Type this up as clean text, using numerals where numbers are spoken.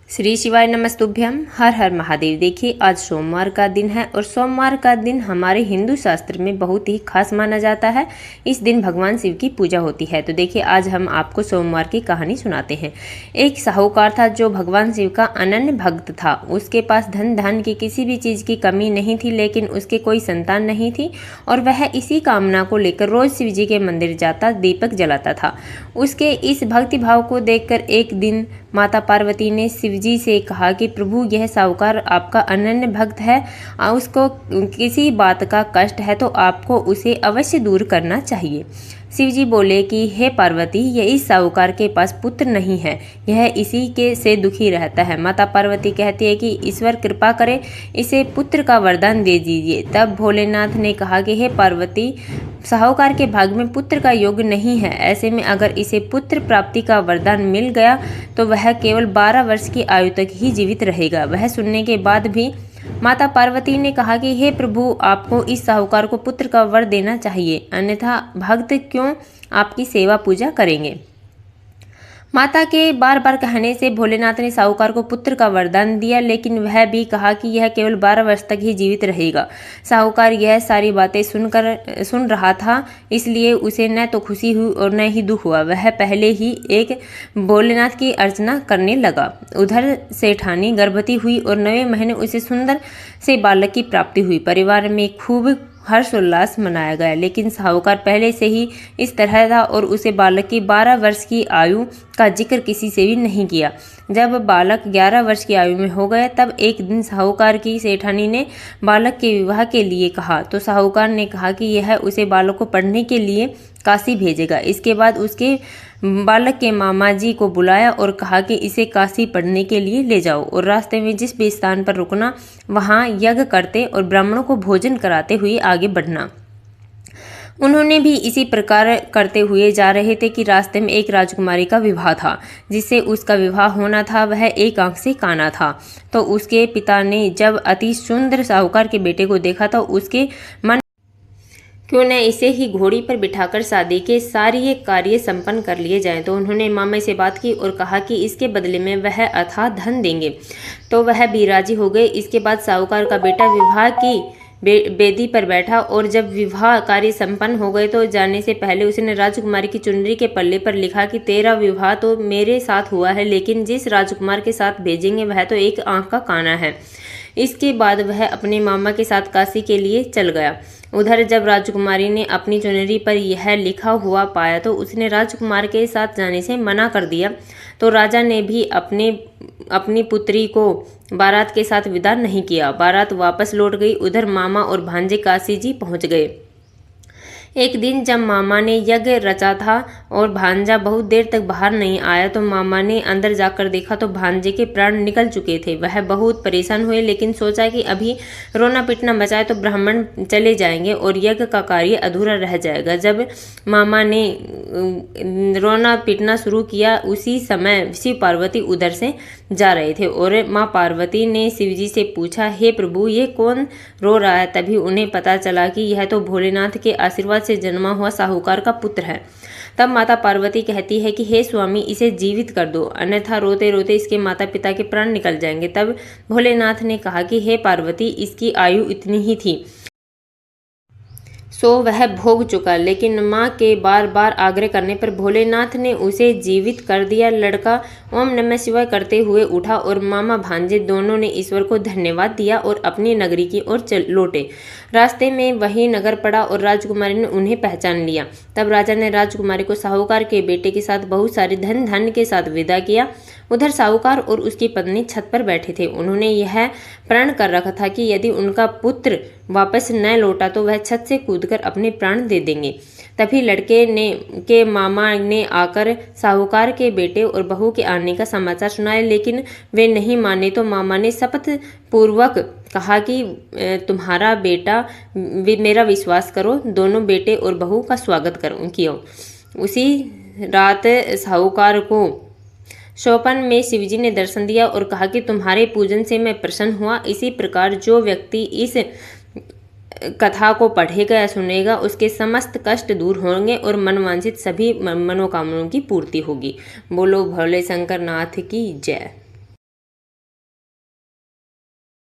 श्री शिवाय नमस्तुभ्यम। हर हर महादेव। देखिए, आज सोमवार का दिन है और सोमवार का दिन हमारे हिंदू शास्त्र में बहुत ही खास माना जाता है। इस दिन भगवान शिव की पूजा होती है। तो देखिए, आज हम आपको सोमवार की कहानी सुनाते हैं। एक साहूकार था जो भगवान शिव का अनन्य भक्त था। उसके पास धन धान की किसी भी चीज़ की कमी नहीं थी, लेकिन उसके कोई संतान नहीं थी और वह इसी कामना को लेकर रोज शिव जी के मंदिर जाता, दीपक जलाता था। उसके इस भक्ति भाव को देखकर एक दिन माता पार्वती ने शिवजी से कहा कि प्रभु, यह साहूकार आपका अनन्य भक्त है, उसको किसी बात का कष्ट है तो आपको उसे अवश्य दूर करना चाहिए। शिवजी बोले कि हे पार्वती, यह इस साहूकार के पास पुत्र नहीं है, यह इसी के से दुखी रहता है। माता पार्वती कहती है कि ईश्वर कृपा करे, इसे पुत्र का वरदान दे दीजिए। तब भोलेनाथ ने कहा कि हे पार्वती, साहूकार के भाग में पुत्र का योग नहीं है। ऐसे में अगर इसे पुत्र प्राप्ति का वरदान मिल गया तो वह केवल 12 वर्ष की आयु तक ही जीवित रहेगा। वह सुनने के बाद भी माता पार्वती ने कहा कि हे प्रभु, आपको इस साहूकार को पुत्र का वर देना चाहिए, अन्यथा भक्त क्यों आपकी सेवा पूजा करेंगे। माता के बार बार कहने से भोलेनाथ ने साहूकार को पुत्र का वरदान दिया, लेकिन वह भी कहा कि यह केवल 12 वर्ष तक ही जीवित रहेगा। साहूकार यह सारी बातें सुन रहा था, इसलिए उसे न तो खुशी हुई और न ही दुख हुआ। वह पहले ही एक भोलेनाथ की अर्चना करने लगा। उधर सेठानी गर्भवती हुई और 9वें महीने उसे सुंदर से बालक की प्राप्ति हुई। परिवार में खूब हर्षोल्लास मनाया गया, लेकिन साहूकार पहले से ही इस तरह था और उसे बालक की 12 वर्ष की आयु का जिक्र किसी से भी नहीं किया। जब बालक 11 वर्ष की आयु में हो गया, तब एक दिन साहूकार की सेठानी ने बालक के विवाह के लिए कहा, तो साहूकार ने कहा कि यह उसे बालक को पढ़ने के लिए काशी भेजेगा। इसके बाद उसके बालक के मामा जी को बुलाया और कहा कि इसे काशी पढ़ने के लिए ले जाओ और रास्ते में जिस भी स्थान पर रुकना, वहां यज्ञ करते और ब्राह्मणों को भोजन कराते हुए आगे बढ़ना। उन्होंने भी इसी प्रकार करते हुए जा रहे थे कि रास्ते में एक राजकुमारी का विवाह था, जिससे उसका विवाह होना था। वह एक आंख से काना था। तो उसके पिता ने जब अति सुंदर साहूकार के बेटे को देखा तो उसके मन क्यों न इसे ही घोड़ी पर बिठाकर शादी के सारे कार्य संपन्न कर लिए जाएं। तो उन्होंने मामा से बात की और कहा कि इसके बदले में वह अथाह धन देंगे। तो वह भी राजी हो गए। इसके बाद साहूकार का बेटा विवाह की बेदी पर बैठा और जब विवाह कार्य संपन्न हो गए तो जाने से पहले उसने राजकुमारी की चुनरी के पल्ले पर लिखा कि तेरा विवाह तो मेरे साथ हुआ है, लेकिन जिस राजकुमार के साथ भेजेंगे वह तो एक आंख का काना है। इसके बाद वह अपने मामा के साथ काशी के लिए चल गया। उधर जब राजकुमारी ने अपनी चुनरी पर यह लिखा हुआ पाया तो उसने राजकुमार के साथ जाने से मना कर दिया। तो राजा ने भी अपनी पुत्री को बारात के साथ विदा नहीं किया। बारात वापस लौट गई। उधर मामा और भांजे काशी जी पहुंच गए। एक दिन जब मामा ने यज्ञ रचा था और भांजा बहुत देर तक बाहर नहीं आया, तो मामा ने अंदर जाकर देखा तो भांजे के प्राण निकल चुके थे। वह बहुत परेशान हुए, लेकिन सोचा कि अभी रोना पिटना मचाए तो ब्राह्मण चले जाएंगे और यज्ञ का कार्य अधूरा रह जाएगा। जब मामा ने रोना पिटना शुरू किया, उसी समय शिव पार्वती उधर से जा रहे थे और माँ पार्वती ने शिवजी से पूछा, हे प्रभु, ये कौन रो रहा है। तभी उन्हें पता चला कि यह तो भोलेनाथ के आशीर्वाद से जन्मा हुआ साहूकार का पुत्र है। तब माता पार्वती कहती है कि हे स्वामी, इसे जीवित कर दो, अन्यथा रोते रोते इसके माता पिता के प्राण निकल जाएंगे। तब भोलेनाथ ने कहा कि हे पार्वती, इसकी आयु इतनी ही थी, सो वह भोग चुका। लेकिन माँ के बार बार आग्रह करने पर भोलेनाथ ने उसे जीवित कर दिया। लड़का ओम नमः शिवाय करते हुए उठा और मामा भांजे दोनों ने ईश्वर को धन्यवाद दिया और अपनी नगरी की ओर लौटे। रास्ते में वही नगर पड़ा और राजकुमारी ने उन्हें पहचान लिया। तब राजा ने राजकुमारी को साहूकार के बेटे के साथ बहुत सारे धन धान्य के साथ विदा किया। उधर साहूकार और उसकी पत्नी छत पर बैठे थे। उन्होंने यह प्रण कर रखा था कि यदि उनका पुत्र वापस न लौटा तो वह छत से कूदकर अपने प्राण दे देंगे। तभी लड़के के मामा ने आकर साहूकार के बेटे और बहू के आने का समाचार सुनाया, लेकिन वे नहीं माने। तो मामा ने शपथ पूर्वक कहा कि तुम्हारा बेटा, मेरा विश्वास करो, दोनों बेटे और बहू का स्वागत किया। उसी रात साहूकार को स्वप्न में शिवजी ने दर्शन दिया और कहा कि तुम्हारे पूजन से मैं प्रसन्न हुआ। इसी प्रकार जो व्यक्ति इस कथा को पढ़ेगा या सुनेगा, उसके समस्त कष्ट दूर होंगे और मनवांछित सभी मनोकामनाओं की पूर्ति होगी। बोलो भोले शंकर नाथ की जय।